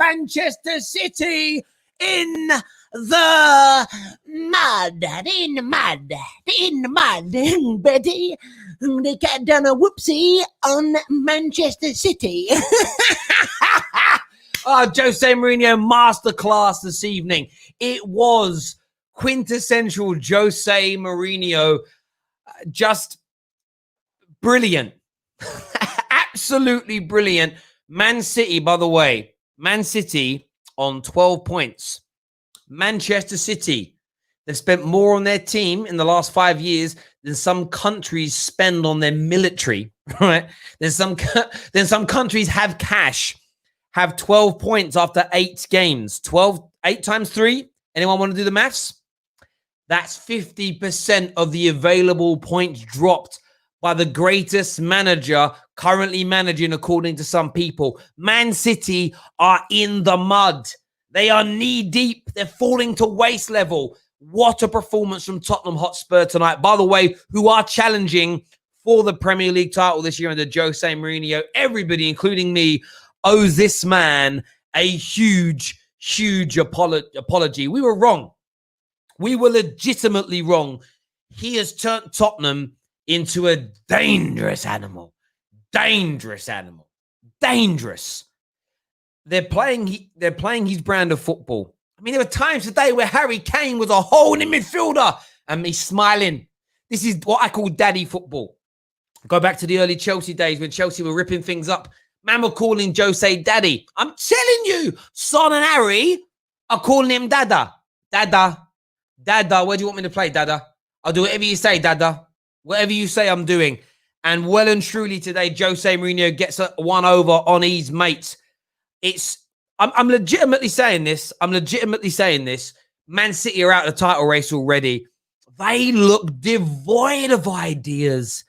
Manchester City in the mud, Betty. They got done a whoopsie on Manchester City. Jose Mourinho Masterclass this evening. It was quintessential Jose Mourinho. Just brilliant. Absolutely brilliant. Man City, by the way, Man City on 12 points. Manchester City, they've spent more on their team in the last 5 years than some countries spend on their military, right? Then some countries have cash, have 12 points after 8 games. 8 times 3. Anyone want to do the maths? That's 50% of the available points dropped by the greatest manager currently managing, according to some people. Man City are in the mud. They are knee-deep. They're falling to waist level. What a performance from Tottenham Hotspur tonight. By the way, who are challenging for the Premier League title this year under Jose Mourinho. Everybody, including me, owes this man a huge, huge apology. We were wrong. We were legitimately wrong. He has turned Tottenham into a dangerous animal. Dangerous animal. Dangerous. They're playing his brand of football. I mean, there were times today where Harry Kane was a holding midfielder and me smiling. This is what I call daddy football. Go back to the early Chelsea days when Chelsea were ripping things up. Man were calling Jose daddy. I'm telling you, Son and Harry are calling him Dada. Dada. Dada, where do you want me to play, Dada? I'll do whatever you say, Dada. Whatever you say, I'm doing. And well and truly today, Jose Mourinho gets one over on his mates. I'm legitimately saying this. Man City are out of the title race already. They look devoid of ideas.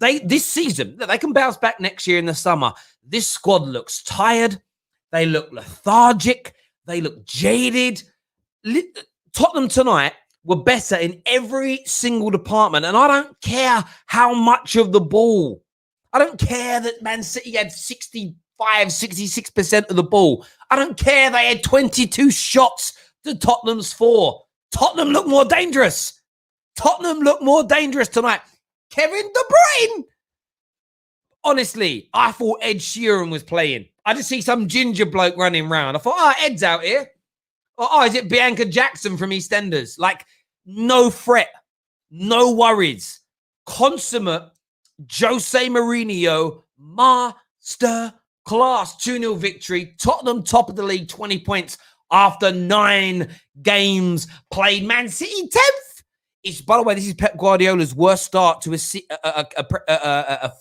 This season, they can bounce back next year in the summer. This squad looks tired. They look lethargic. They look jaded. Tottenham tonight were better in every single department. And I don't care how much of the ball. I don't care that Man City had 66% of the ball. I don't care they had 22 shots to Tottenham's 4. Tottenham look more dangerous. Tottenham look more dangerous tonight. Kevin De Bruyne. Honestly, I thought Ed Sheeran was playing. I just see some ginger bloke running around. I thought, Ed's out here. Oh, is it Bianca Jackson from EastEnders? Like, no fret, no worries. Consummate Jose Mourinho Masterclass 2-0 victory. Tottenham top of the league, 20 points after 9 games played. Man City 10th. By the way, this is Pep Guardiola's worst start to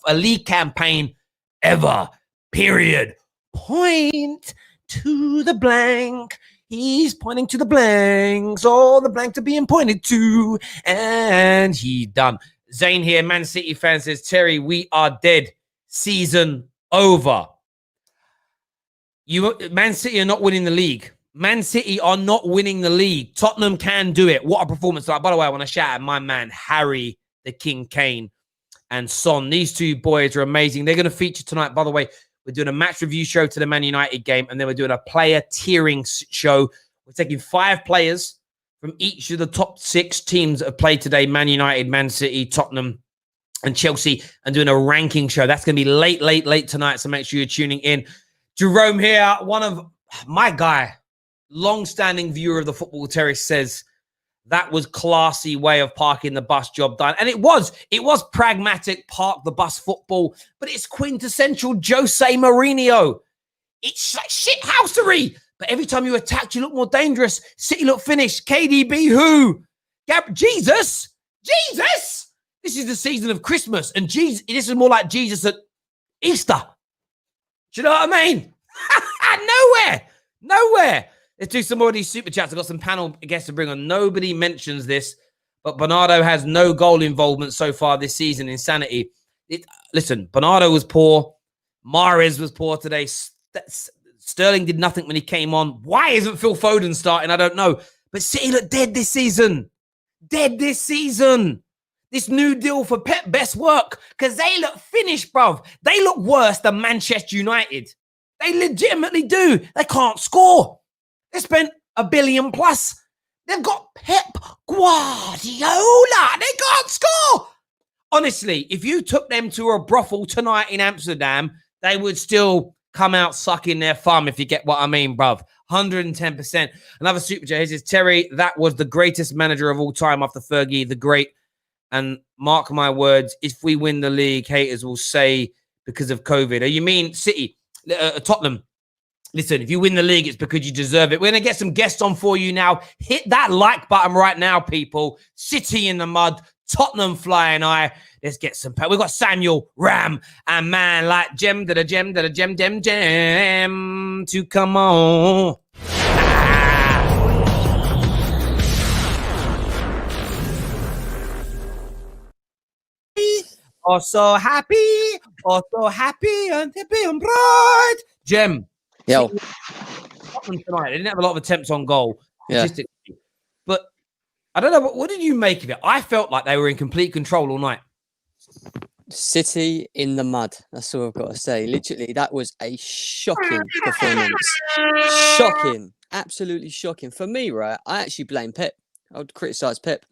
a league campaign ever. Period. Point to the blank. He's pointing to the blanks. All the blanks are being pointed to. And he's done. Zane here, Man City fan, says, Terry, we are dead. Season over. Man City are not winning the league. Man City are not winning the league. Tottenham can do it. What a performance. By the way, I want to shout out my man, Harry, the King Kane, and Son. These two boys are amazing. They're going to feature tonight. By the way, we're doing a match review show to the Man United game, and then we're doing a player tiering show. We're taking 5 players from each of the top 6 teams that have played today, Man United, Man City, Tottenham, and Chelsea, and doing a ranking show. That's going to be late tonight, so make sure you're tuning in. Jerome here, one of my guy, long-standing viewer of the football terrace, says that was classy way of parking the bus, job done. And it was pragmatic, park the bus football, but it's quintessential Jose Mourinho. It's like shithousery. But every time you attacked, you look more dangerous. City look finished. KDB who? Jesus. This is the season of Christmas. And Jesus, this is more like Jesus at Easter. Do you know what I mean? Nowhere. Let's do some more of these super chats. I've got some panel guests to bring on. Nobody mentions this, but Bernardo has no goal involvement so far this season. Insanity. Listen, Bernardo was poor. Mahrez was poor today. Sterling did nothing when he came on. Why isn't Phil Foden starting? I don't know. But City look dead this season. This new deal for Pep, best work, because they look finished, bruv. They look worse than Manchester United. They legitimately do. They can't score. They spent $1 billion plus. They've got Pep Guardiola. They can't score. Honestly, if you took them to a brothel tonight in Amsterdam, they would still come out sucking their thumb, if you get what I mean, bruv. 110%. Another super chat. He says, Terry, that was the greatest manager of all time after Fergie, the great. And mark my words, if we win the league, haters will say because of COVID. You mean City, Tottenham? Listen, if you win the league, it's because you deserve it. We're going to get some guests on for you now. Hit that like button right now, people. City in the mud, Tottenham flying high. Let's get some. We've got Samuel, Ram, and man like Gem to come on. Oh, so happy, and happy and bright. Gem. Yo. Tonight. They didn't have a lot of attempts on goal, statistically. But I don't know. What did you make of it? I felt like they were in complete control all night. City in the mud. That's all I've got to say. Literally, that was a shocking performance. Shocking. Absolutely shocking. For me, right, I actually blame Pep. I would criticise Pep.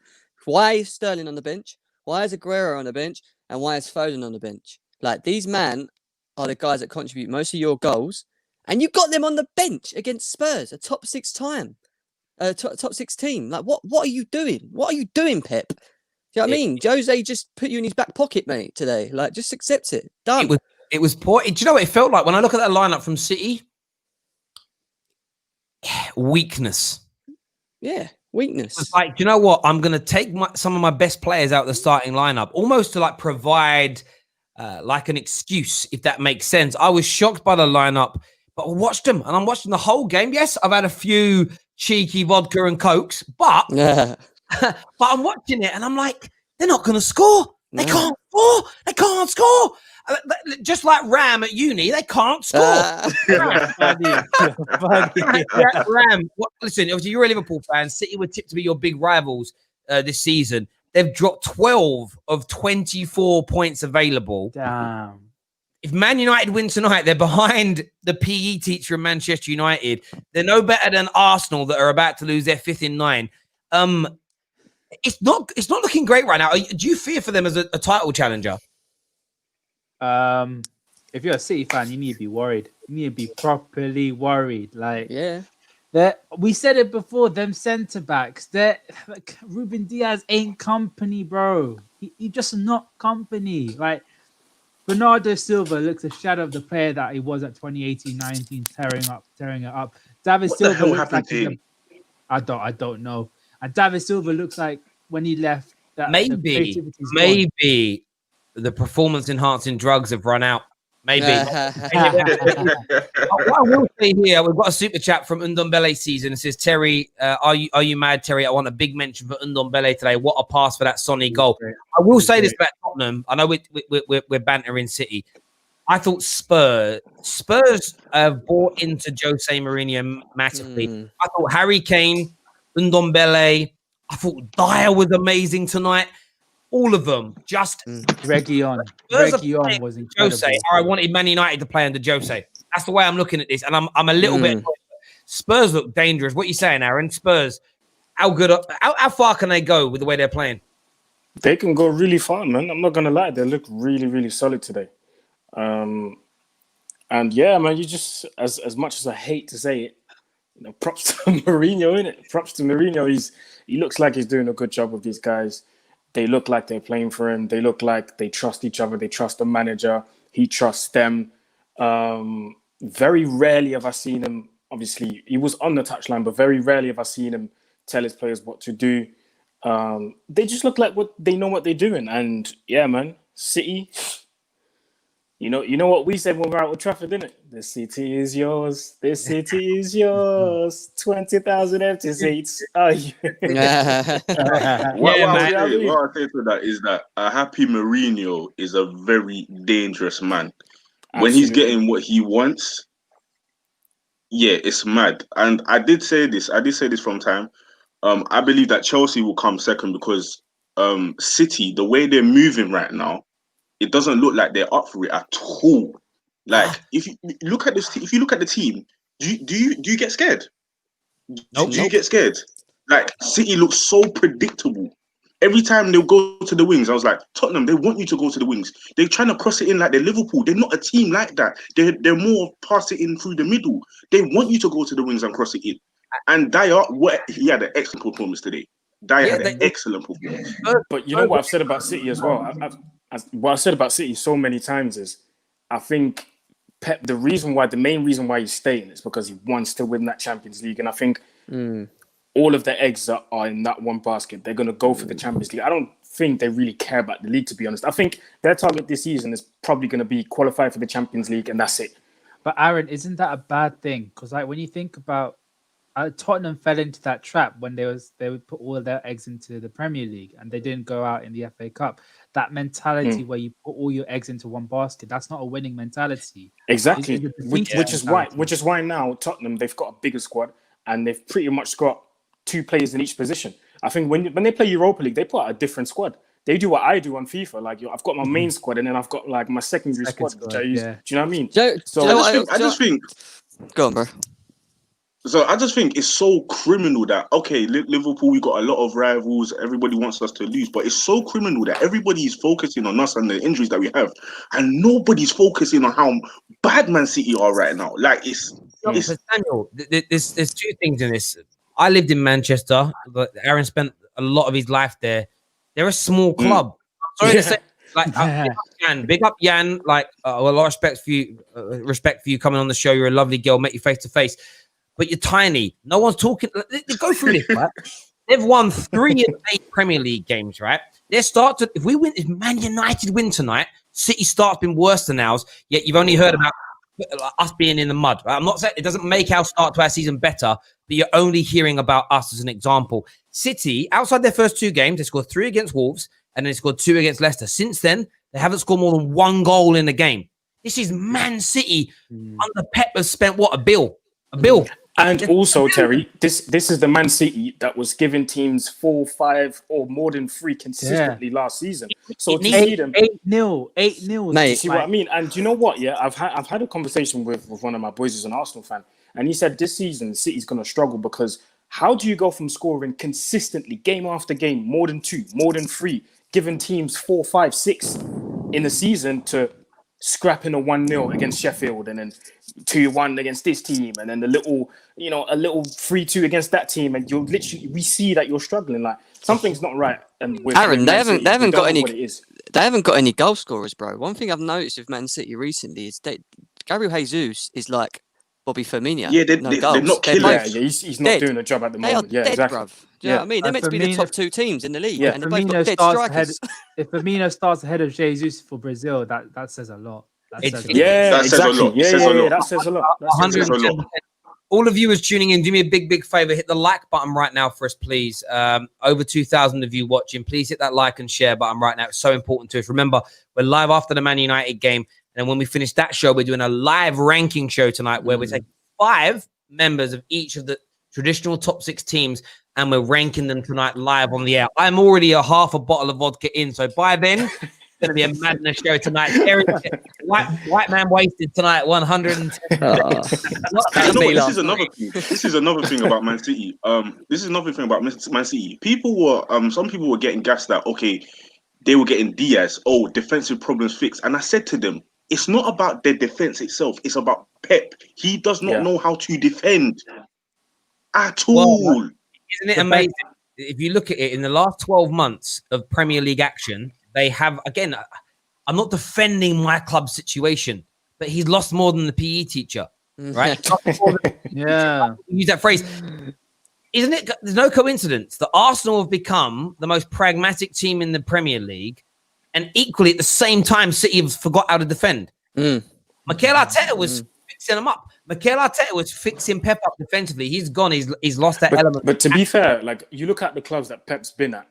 Why is Sterling on the bench? Why is Aguero on the bench? And why is Foden on the bench? Like, these men are the guys that contribute most of your goals. And you got them on the bench against Spurs, a top 6 team. Like, what are you doing? What are you doing, Pep? Do you know what I mean? Jose just put you in his back pocket, mate, today. Like, just accept it. Done. It was poor. Do you know what it felt like when I look at that lineup from City? Weakness. Yeah, weakness. It's like, do you know what? I'm going to take some of my best players out of the starting lineup, almost to like provide like an excuse, if that makes sense. I was shocked by the lineup, but I watched them, and I'm watching the whole game. Yes, I've had a few cheeky vodka and cokes, but but I'm watching it, and I'm like, they're not going to score. They can't score. They can't score. Just like Ram at uni, they can't score. Funny. Ram. Listen, obviously you're a Liverpool fan. City were tipped to be your big rivals this season. They've dropped 12 of 24 points available. Damn. If Man United win tonight, they're behind the PE teacher in Manchester United. They're no better than Arsenal that are about to lose their 5th in 9. It's not looking great right now. Do you fear for them as a title challenger? If you're a City fan, you need to be worried. You need to be properly worried. Like, we said it before. Them centre backs, like, Ruben Diaz ain't company, bro. He just not company. Like, Bernardo Silva looks a shadow of the player that he was at 2018-19, tearing it up. David Silva looks like I don't know. And David Silva looks like when he left, that maybe the performance-enhancing drugs have run out. Maybe. What I will say here, we've got a super chat from Ndombele season. It says, Terry, are you mad, Terry? I want a big mention for Ndombele today. What a pass for that Sonny goal. I will say this about Tottenham. I know we're bantering City. I thought Spurs have bought into Jose Mourinho massively. I thought Harry Kane, Ndombele, I thought Dyer was amazing tonight. All of them, just Reguilon was incredible. Jose, I wanted Man United to play under Jose. That's the way I'm looking at this, and I'm a little bit. Spurs look dangerous. What are you saying, Aaron? Spurs, how good? How far can they go with the way they're playing? They can go really far, man. I'm not gonna lie. They look really, really solid today. And yeah, man, you just as much as I hate to say it, props to Mourinho, innit? Props to Mourinho. He looks like he's doing a good job with these guys. They look like they're playing for him. They look like they trust each other. They trust the manager. He trusts them. Very rarely have I seen him. Obviously, he was on the touchline, but very rarely have I seen him tell his players what to do. They just look like they know what they're doing. And yeah, man, City. You know what we said when we were out with Trafford, didn't it? The city is yours. The city is yours. 20,000 empty seats. Oh, yeah. What I'll say to that is that a happy Mourinho is a very dangerous man. Absolutely. When he's getting what he wants, yeah, it's mad. And I did say this from time. I believe that Chelsea will come second because City, the way they're moving right now, it doesn't look like they're up for it at all. Like, if you look at this, if you look at the team, do you get scared? Nope. Do you get scared? Like, City looks so predictable. Every time they'll go to the wings, I was like, Tottenham, they want you to go to the wings. They're trying to cross it in like they're Liverpool. They're not a team like that. They're more pass it in through the middle. They want you to go to the wings and cross it in. And Dyer, he had an excellent performance today. Dyer had an excellent performance. But you know what I've said about City as well? What I've said about City so many times is, I think Pep, the main reason why he's staying is because he wants to win that Champions League. And I think all of the eggs that are in that one basket, they're going to go for the Champions League. I don't think they really care about the league, to be honest. I think their target this season is probably going to be qualify for the Champions League, and that's it. But Aaron, isn't that a bad thing? Because like when you think about Tottenham fell into that trap when they would put all of their eggs into the Premier League and they didn't go out in the FA Cup. That mentality where you put all your eggs into one basket, that's not a winning mentality. Exactly. Which is why now Tottenham, they've got a bigger squad and they've pretty much got 2 players in each position. I think when they play Europa League, they put out a different squad. They do what I do on FIFA. Like, I've got my main squad and then I've got like my secondary squad, which I use. Do you know what I mean? I just think. Go on, bro. So I just think it's so criminal that, okay, Liverpool, we got a lot of rivals. Everybody wants us to lose, but it's so criminal that everybody is focusing on us and the injuries that we have, and nobody's focusing on how bad Man City are right now. Like, Daniel, there's 2 things in this. I lived in Manchester, but Aaron spent a lot of his life there. They're a small club. I'm sorry to say, like, big up Jan. Like, a lot of respect for you coming on the show. You're a lovely girl. Met you face to face. But you're tiny. No one's talking. Go through this, right? They've won 3 of 8 Premier League games, right? If Man United win tonight, City start's been worse than ours, yet you've only heard about us being in the mud. Right? I'm not saying it doesn't make our start to our season better, but you're only hearing about us as an example. City, outside their first 2 games, they scored 3 against Wolves and they scored 2 against Leicester. Since then, they haven't scored more than 1 goal in a game. This is Man City under Pep has spent what? A bill. And also, Terry, this is the Man City that was giving teams 4, 5, or more than 3 consistently last season. So to see them 8-0, mate. You see what I mean? And you know what? Yeah, I've had a conversation with one of my boys who's an Arsenal fan, and he said this season City's going to struggle because how do you go from scoring consistently game after game, more than 2, more than 3, giving teams 4, 5, 6 in the season to scrapping a 1-0 against Sheffield and then 2-1 against this team and then a little 3-2 against that team, and we see that you're struggling. Like, something's not right. And with Aaron, they haven't got any. They haven't got any goal scorers, bro. One thing I've noticed with Man City recently is Gabriel Jesus is like Bobby Firmino. Yeah, they're not killing. He's not doing a job at the moment. They are dead, bruv. Do you know what I mean? They're meant to be the top 2 teams in the league, and they're both got dead strikers. If Firmino starts ahead of Jesus for Brazil, that says a lot. That says a lot. That says a lot. All of you is tuning in, do me a big favor. Hit the like button right now for us, please. Over 2,000 of you watching. Please hit that like and share button right now. It's so important to us. Remember, we're live after the Man United game. And when we finish that show, we're doing a live ranking show tonight where we're taking 5 members of each of the traditional top 6 teams and we're ranking them tonight live on the air. I'm already a half a bottle of vodka in. So by then, it's going to be a madness show tonight. White man wasted tonight, 110. This is another thing about Man City. This is another thing about Man City. Some people were getting gassed that, okay, they were getting Diaz. Oh, defensive problems fixed. And I said to them, it's not about their defense itself. It's about Pep. He does not know how to defend at all. Well, isn't it amazing? If you look at it, in the last 12 months of Premier League action, they have, again, I'm not defending my club situation, but he's lost more than the PE teacher, right? Yeah. Use that phrase. Isn't it? There's no coincidence that Arsenal have become the most pragmatic team in the Premier League, and equally at the same time, City have forgot how to defend. Mikel Arteta was fixing them up. Mikel Arteta was fixing Pep up defensively. He's gone. He's lost that element. But to be fair, like, you look at the clubs that Pep's been at,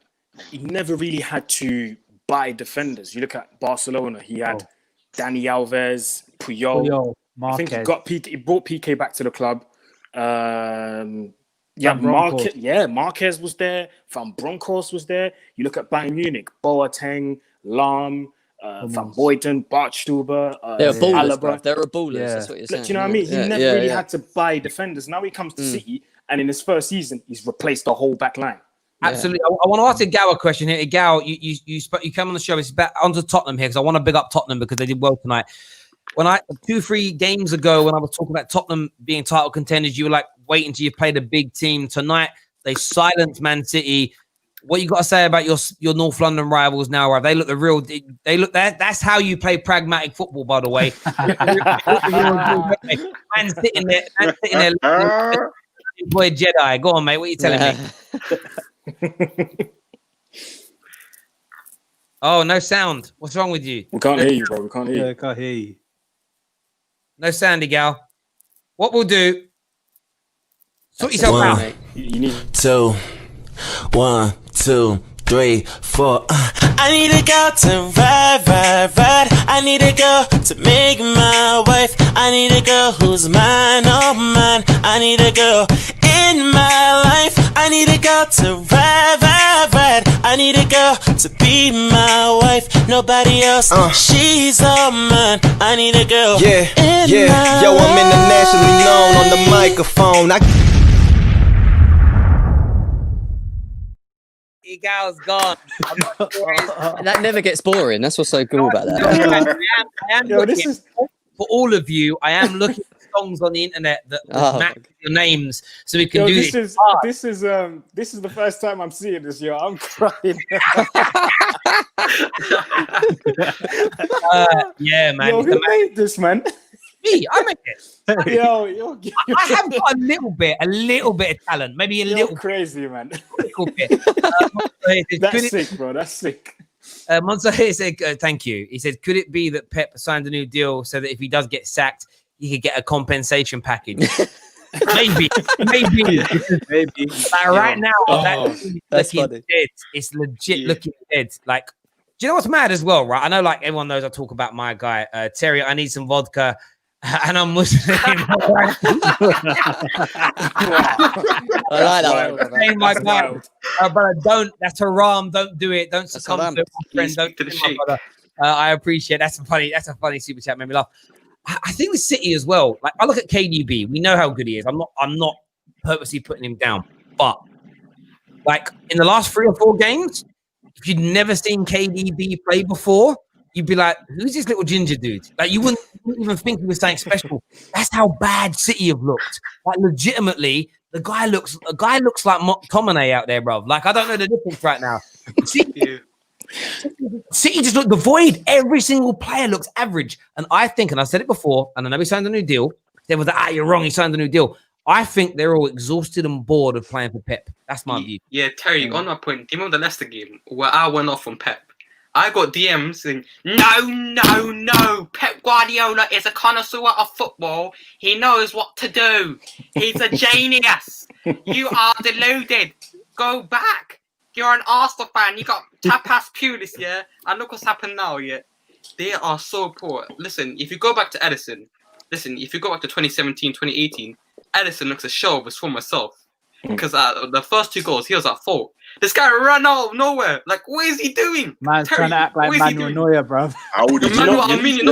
he never really had to buy defenders. You look at Barcelona, he had Dani Alves, Puyol, Marquez. I think he brought PK back to the club. Marquez was there. Van Bronckhorst was there. You look at Bayern Munich, Boateng, Lahm, Van Boyden, Bartstuber, they're ballers, bro. Alaba. They're ballers. That's what you're saying. Do you know what I mean? He never really had to buy defenders. Now he comes to City, and in his first season, he's replaced the whole back line. Absolutely. I want to ask Gal a question here. Gal, you came on the show. It's back onto Tottenham here because I want to big up Tottenham because they did well tonight. When 2-3 games ago, when I was talking about Tottenham being title contenders, you were like, wait until you play the big team. Tonight, they silenced Man City. What you got to say about your North London rivals now? Right? They look the real. They look that. That's how you play pragmatic football, by the way. Man sitting there. Boy, Jedi. Go on, mate. What are you telling me? Oh, no sound. What's wrong with you? We can't hear you, bro. We can't hear you. I can't hear you. No soundy, Gal. What we'll do? Sort yourself out. You need 2, 1, 2, 3, 4. I need a girl to ride. I need a girl to make my wife. I need a girl who's mine, oh mine. I need a girl in my life. I need a girl to ride. I need a girl to be my wife. Nobody else, she's all mine. I need a girl. Yeah. Yo, I'm internationally known on the microphone. Gal's gone. I'm not sure that never gets boring. That's what's so cool about that. I am looking for all of you. I am looking for songs on the internet that match your names, so we can do this. This is the first time I'm seeing this. Yo, I'm crying. Yeah, man. Yo, who made this, man? Me, I made it. Yo, I have got a little bit of talent, maybe a little crazy, man. Bit. That's sick, bro. That's sick. Monster here said, thank you. He said, could it be that Pep signed a new deal so that if he does get sacked, he could get a compensation package? maybe. Like right now, that's looking dead. It's legit looking dead. Like, do you know what's mad as well, right? I know, like everyone knows, I talk about my guy Terry. I need some vodka. And I'm Muslim. I like that one. My God. Brother, don't. That's haram. Don't do it. Don't succumb to it, my friend. Don't do it, my brother. I appreciate. That's a funny super chat. Made me laugh. I think the City as well. Like I look at KDB. We know how good he is. I'm not purposely putting him down. But like in the last 3 or 4 games, if you'd never seen KDB play before, you'd be like, who's this little ginger dude? Like you wouldn't even think he was something special. That's how bad City have looked. Like legitimately, the guy looks like McTominay out there, bro. Like I don't know the difference right now. City just look devoid. Every single player looks average. And I think, and I said it before, and I know he signed a new deal. They were like, you're wrong. He signed a new deal. I think they're all exhausted and bored of playing for Pep. That's my view. Yeah, Terry, on my point, do you remember the Leicester game where I went off on Pep? I got DMs saying, no, Pep Guardiola is a connoisseur of football. He knows what to do. He's a genius. You are deluded. Go back. You're an Arsenal fan. You got Tapas Pulis, yeah? And look what's happened now, yeah? They are so poor. Listen, if you go back to Edison, if you go back to 2017, 2018, Edison looks a show of his former self. Because the first 2 goals, he was at fault. This guy ran out of nowhere. Like, what is he doing? Man's trying to act like Manuel Neuer, bro. Manuel Almunia.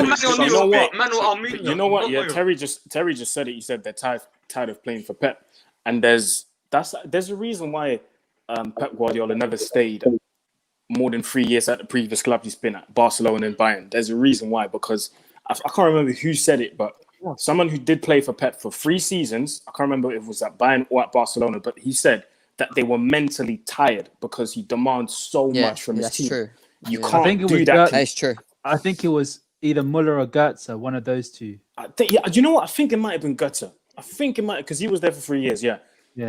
You know what? Yeah, Terry just said it. He said they're tired of playing for Pep, and there's a reason why Pep Guardiola never stayed more than 3 years at the previous club he's been at, Barcelona and Bayern. There's a reason why, because I can't remember who said it, but someone who did play for Pep for 3 seasons, I can't remember if it was at Bayern or at Barcelona, but he said that they were mentally tired because he demands so much from his team. True. You can't do that. That's true. I think it was either Muller or Götze, one of those two. Do you know what? I think it might have been Götze. I think it might, because he was there for 3 years. Yeah.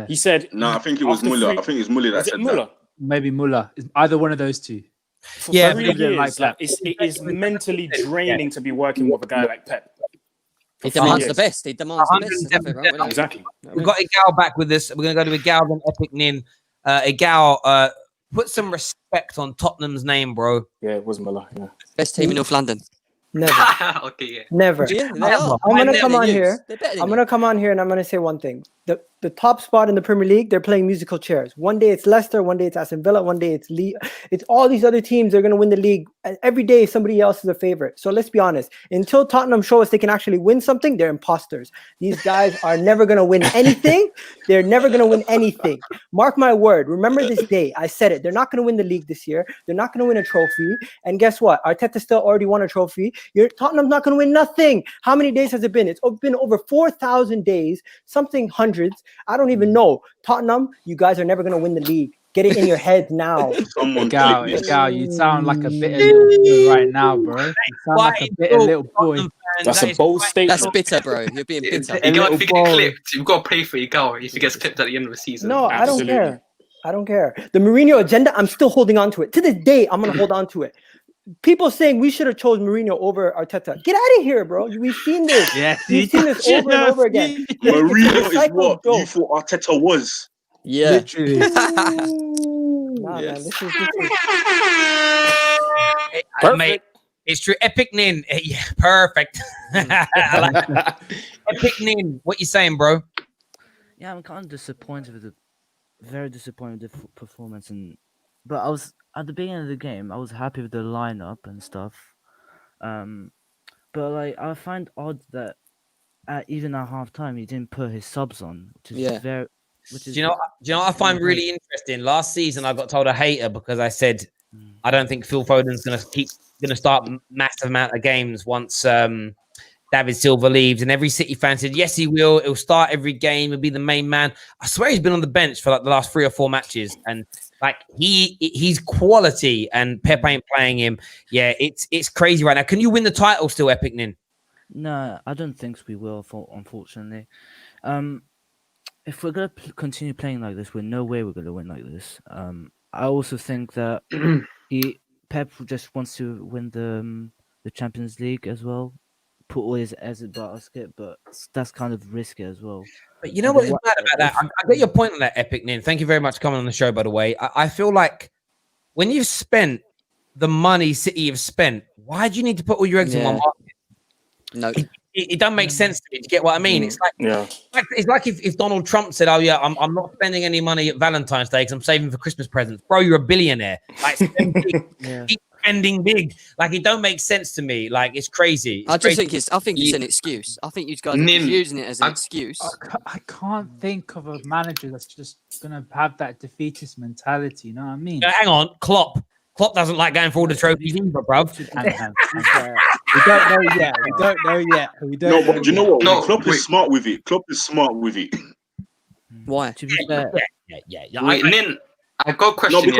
He said. No, I think it was Muller. I think it's Muller that said that. Maybe Muller. Either one of those two. For 3 years, like it is mentally draining to be working with a guy like Pep. He demands the best. He demands the best. Right? Exactly. We've got Igal back with us. We're going to go to Igal then Epic Nin. Igal, put some respect on Tottenham's name, bro. Yeah, it was Muller. Yeah. Best team in North London. Never. Okay, yeah. Never. Yeah, I'm going to come on here. I'm going to come on here and I'm going to say one thing. the top spot in the Premier League, they're playing musical chairs. One day it's Leicester, one day it's Aston Villa, one day it's it's all these other teams. They're going to win the league. Every day somebody else is a favorite. So let's be honest. Until Tottenham show us they can actually win something, they're imposters. These guys are never going to win anything. They're never going to win anything. Mark my word. Remember this day. I said it. They're not going to win the league this year. They're not going to win a trophy. And guess what? Arteta still already won a trophy. Tottenham's not going to win nothing. How many days has it been? It's been over 4,000 days, something hundreds. I don't even know. Tottenham, you guys are never going to win the league. Get it in your head now. Gal, you sound like a bitter little boy right now, bro. You sound like a bitter little boy. That's a bold statement. That's bitter, bro. You're being bitter. If you get clipped, you've got to pay for your goal if he gets clipped at the end of the season. No, absolutely. I don't care. The Mourinho agenda, I'm still holding on to it. To this day, I'm going to hold on to it. People saying we should have chose Mourinho over Arteta. Get out of here, bro. We've seen this. We've seen this over and over again. Mourinho is what you thought Arteta was. Yeah. Literally. Nah, man, this is perfect. Mate, it's true. Epic Nin. Yeah, perfect. Epic Nin. What you saying, bro? Yeah, I'm kind of disappointed very disappointed with the performance, but I was at the beginning of the game. I was happy with the lineup and stuff. But like I find odd that even at halftime he didn't put his subs on, which is very. Do you know what I find really interesting? Last season, I got told a hater because I said I don't think Phil Foden's going to start massive amount of games once David Silva leaves, and every City fan said yes, he will. He'll start every game. He'll be the main man. I swear he's been on the bench for like the last 3 or 4 matches, and like he's quality, and Pep ain't playing him. Yeah, it's crazy right now. Can you win the title still, Epic Nin? No, I don't think we will. Unfortunately. If we're going to continue playing like this, no way we're going to win like this. I also think that Pep just wants to win the Champions League as well. Put all his eggs in the basket, but that's kind of risky as well. But you know what is mad about that? I get your point on that, Epic Nin. Thank you very much for coming on the show, by the way. I feel like when you've spent the money City have spent, why do you need to put all your eggs in one market? No. It doesn't make sense to me. Do you get what I mean? It's like if Donald Trump said, "Oh yeah, I'm not spending any money at Valentine's Day because I'm saving for Christmas presents." Bro, you're a billionaire. Like, keep spending big. Like, it don't make sense to me. Like, it's crazy. I think it's an excuse. I think you guys are using it as an excuse. I can't think of a manager that's just gonna have that defeatist mentality. You know what I mean? Hang on, Klopp doesn't like going for all the trophies either, bro. We don't know yet. No, but do you know what? No, Klopp is smart with it. Why? Yeah. Wait, Nin, I got a question. He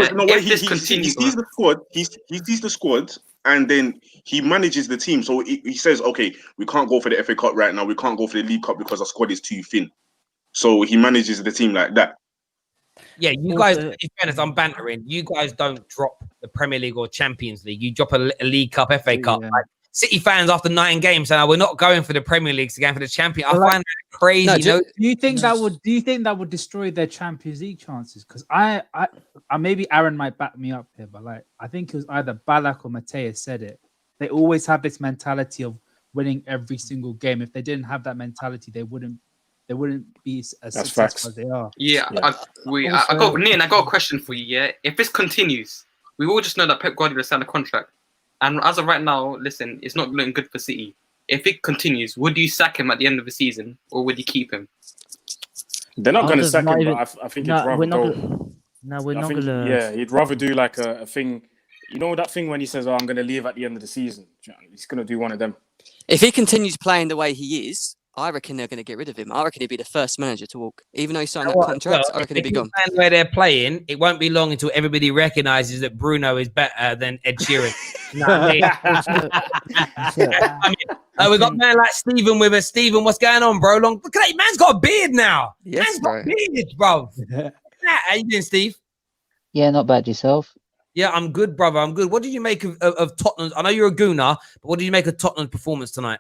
sees the squad. He sees the squad, and then he manages the team. So he says, "Okay, we can't go for the FA Cup right now. We can't go for the League Cup because our squad is too thin." So he manages the team like that. Yeah, you guys, in fairness, I'm bantering. You guys don't drop the Premier League or Champions League. You drop a League Cup, FA Cup. Like, City fans after 9 games saying, "We're not going for the Premier League, we're going for the Champions." I find that crazy. No, do you think that would destroy their Champions League chances? Because I maybe Aaron might back me up here, but like I think it was either Ballack or Mateus said it. They always have this mentality of winning every single game. If they didn't have that mentality, they wouldn't be as successful as they are. Yeah. I got a question for you. Yeah, if this continues, we all just know that Pep Guardiola signed a contract, and as of right now, listen, it's not looking good for City. If it continues, would you sack him at the end of the season, or would you keep him? They're not going to sack him, but I think he'd rather go. We're not going to. Yeah, he'd rather do like a thing. You know that thing when he says, "Oh, I'm going to leave at the end of the season." He's going to do one of them. If he continues playing the way he is, I reckon they're going to get rid of him. I reckon he'd be the first manager to walk. Even though he signed that contract, I reckon he'd be gone. Where they're playing, it won't be long until everybody recognises that Bruno is better than Ed Sheeran. You know what I mean? We've got a man like Stephen with us. Stephen, what's going on, bro? Look at that. Man's got a beard now. Yes, man's got a beard, bro. How you doing, Steve? Yeah, not bad. Yourself? Yeah, I'm good, brother. I'm good. What did you make of Tottenham? I know you're a gooner, but what did you make of Tottenham's performance tonight?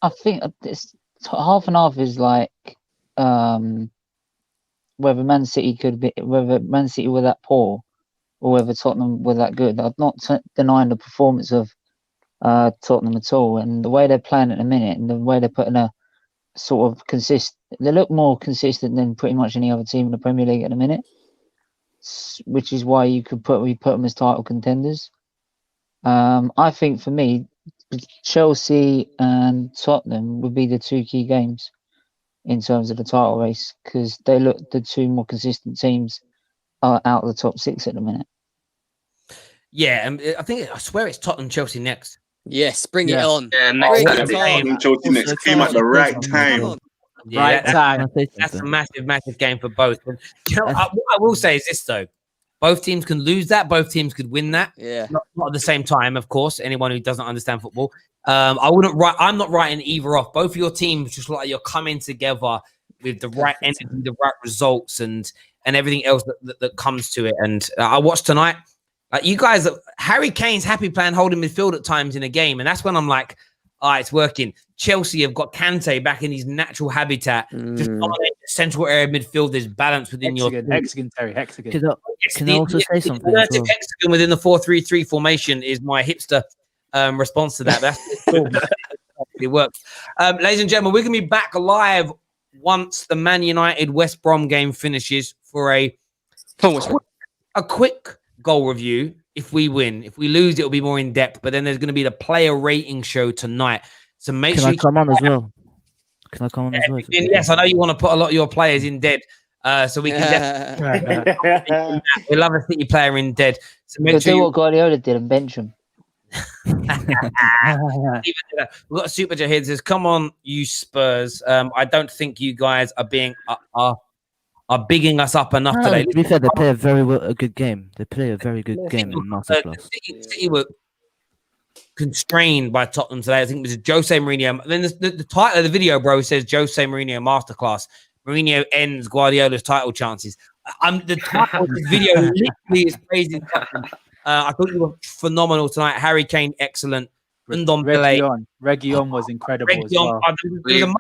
I think it's half and half is like whether Man City were that poor or whether Tottenham were that good. I'm not denying the performance of Tottenham at all, and the way they're playing at the minute and the way they're putting a sort of they look more consistent than pretty much any other team in the Premier League at the minute, which is why we put them as title contenders. I think for me, Chelsea and Tottenham would be the two key games in terms of the title race, because they look the two more consistent teams out of the top 6 at the minute. Yeah, and I swear it's Tottenham Chelsea next. Yes, bring it on. Yeah, next Tottenham Chelsea next came at the right time. Yeah, time. That's a massive game for both. And, what I will say is this though: both teams can lose that, both teams could win that. Yeah, not at the same time, of course. Anyone who doesn't understand football, I'm not writing either off. Both of your teams just look like you're coming together with the right energy, the right results, and everything else that comes to it. And I watched tonight. You guys, Harry Kane's happy playing holding midfield at times in a game, and that's when I'm like, it's working. Chelsea have got Kante back in his natural habitat. Just dominate the central area midfield. There's balance within hexagon, Terry, hexagon. Can I also say something? Hexagon within the 4-3-3 formation is my hipster response to that. That's it works. Ladies and gentlemen, we're going to be back live once the Man United West Brom game finishes for a quick goal review. If we win, if we lose, it'll be more in depth. But then there's going to be the player rating show tonight. So make sure I come on as well? Can I come on as well? Yes, I know you want to put a lot of your players in dead, so we can. We love a City player in dead. So make sure do what Guardiola did and bench him. We've got a super chat here that says, "Come on, you Spurs! I don't think you guys are being are bigging us up enough today." To be fair, they play a good game. They play a very good game in Masterclass. City were constrained by Tottenham today. I think it was Jose Mourinho. Then the title of the video, bro, says Jose Mourinho Masterclass. Mourinho ends Guardiola's title chances. The title of the video literally is praising Tottenham. I thought you were phenomenal tonight. Harry Kane, excellent. Reguilon was incredible as well.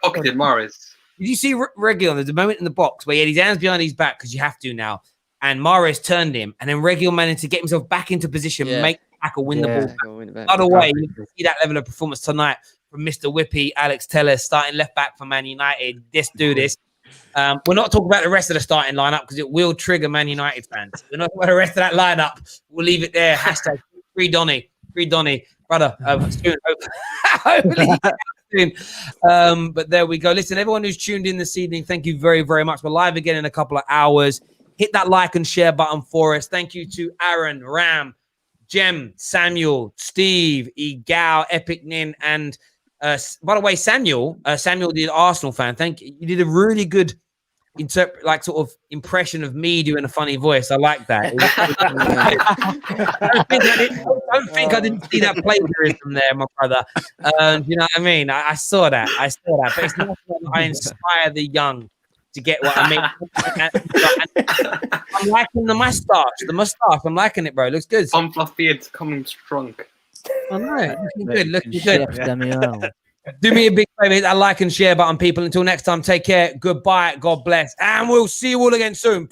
Pocketed Morris. Did you see Reguilon? There's a moment in the box where he had his hands behind his back because you have to now. And Mahrez turned him. And then Reguilon managed to get himself back into position, make the tackle, win the ball back. By the way, you can see that level of performance tonight from Mr. Whippy, Alex Tellez, starting left back for Man United. Let's do this. We're not talking about the rest of the starting lineup because it will trigger Man United fans. We're not talking about the rest of that lineup. We'll leave it there. Hashtag free Donny. Free Donny. Brother, soon. Hopefully soon. But there we go. Listen, everyone who's tuned in this evening, thank you very, very much. We're live again in a couple of hours. Hit that like and share button for us. Thank you to Aaron, Ram, Jem, Samuel, Steve, Egal, Epic Nin, and by the way, Samuel did Arsenal fan. Thank you. You did a really good impression of me doing a funny voice. I like that. I don't think I didn't see that plagiarism there, my brother. You know what I mean? I saw that. But it's not that I inspire the young to get what I mean. I'm liking the mustache. I'm liking it, bro. It looks good. On beard coming strong. I know. Looking good. Do me a big favor, hit that like and share button, people. Until next time, take care. Goodbye. God bless. And we'll see you all again soon.